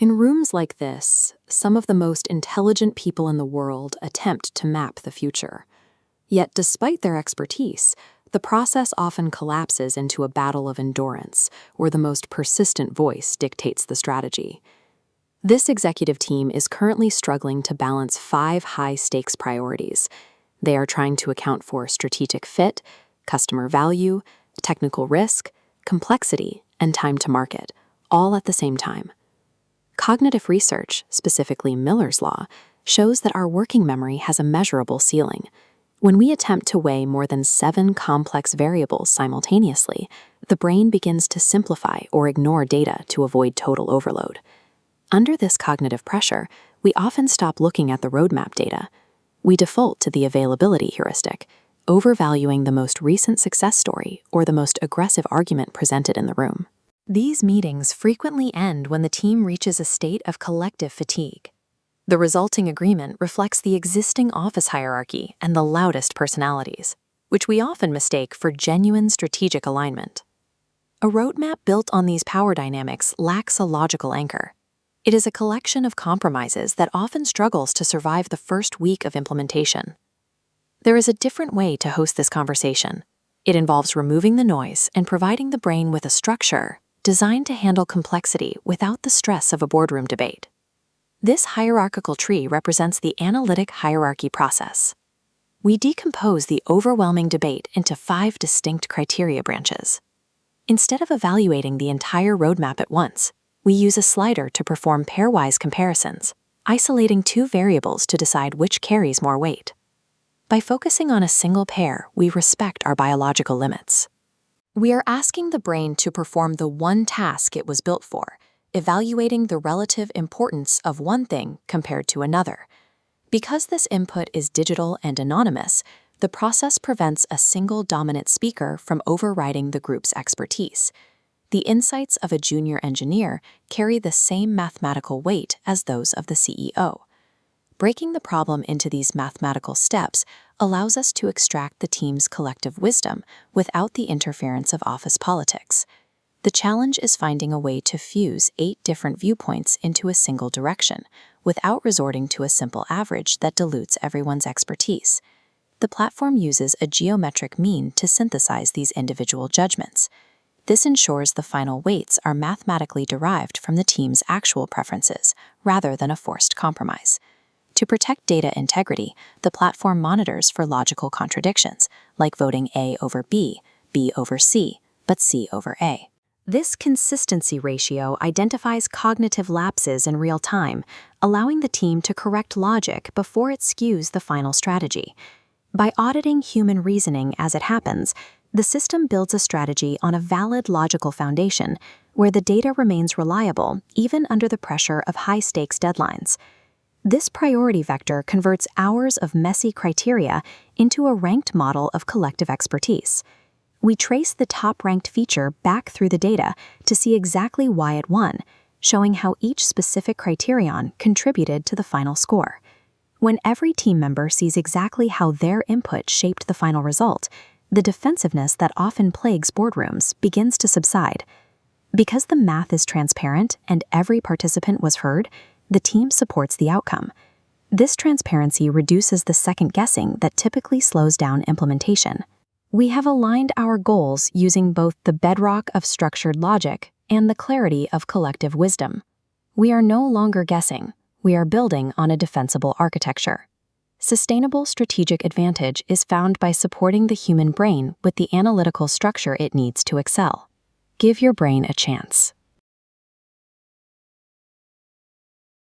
In rooms like this, some of the most intelligent people in the world attempt to map the future. Yet despite their expertise, the process often collapses into a battle of endurance, where the most persistent voice dictates the strategy. This executive team is currently struggling to balance 5 high-stakes priorities. They are trying to account for strategic fit, customer value, technical risk, complexity, and time to market, all at the same time. Cognitive research, specifically Miller's Law, shows that our working memory has a measurable ceiling. When we attempt to weigh more than 7 complex variables simultaneously, the brain begins to simplify or ignore data to avoid total overload. Under this cognitive pressure, we often stop looking at the roadmap data. We default to the availability heuristic, overvaluing the most recent success story or the most aggressive argument presented in the room. These meetings frequently end when the team reaches a state of collective fatigue. The resulting agreement reflects the existing office hierarchy and the loudest personalities, which we often mistake for genuine strategic alignment. A roadmap built on these power dynamics lacks a logical anchor. It is a collection of compromises that often struggles to survive the first week of implementation. There is a different way to host this conversation. It involves removing the noise and providing the brain with a structure designed to handle complexity without the stress of a boardroom debate. This hierarchical tree represents the analytic hierarchy process. We decompose the overwhelming debate into 5 distinct criteria branches. Instead of evaluating the entire roadmap at once, we use a slider to perform pairwise comparisons, isolating 2 variables to decide which carries more weight. By focusing on a single pair, we respect our biological limits. We are asking the brain to perform the one task it was built for, evaluating the relative importance of one thing compared to another. Because this input is digital and anonymous, the process prevents a single dominant speaker from overriding the group's expertise. The insights of a junior engineer carry the same mathematical weight as those of the CEO. Breaking the problem into these mathematical steps allows us to extract the team's collective wisdom without the interference of office politics. The challenge is finding a way to fuse 8 different viewpoints into a single direction, without resorting to a simple average that dilutes everyone's expertise. The platform uses a geometric mean to synthesize these individual judgments. This ensures the final weights are mathematically derived from the team's actual preferences, rather than a forced compromise. To protect data integrity, the platform monitors for logical contradictions, like voting A over B over C, but C over A. This consistency ratio identifies cognitive lapses in real time, allowing the team to correct logic before it skews the final strategy. By auditing human reasoning as it happens, the system builds a strategy on a valid logical foundation, where the data remains reliable even under the pressure of high-stakes deadlines. This priority vector converts hours of messy criteria into a ranked model of collective expertise. We trace the top-ranked feature back through the data to see exactly why it won, showing how each specific criterion contributed to the final score. When every team member sees exactly how their input shaped the final result, the defensiveness that often plagues boardrooms begins to subside. Because the math is transparent and every participant was heard, the team supports the outcome. This transparency reduces the second guessing that typically slows down implementation. We have aligned our goals using both the bedrock of structured logic and the clarity of collective wisdom. We are no longer guessing, we are building on a defensible architecture. Sustainable strategic advantage is found by supporting the human brain with the analytical structure it needs to excel. Give your brain a chance.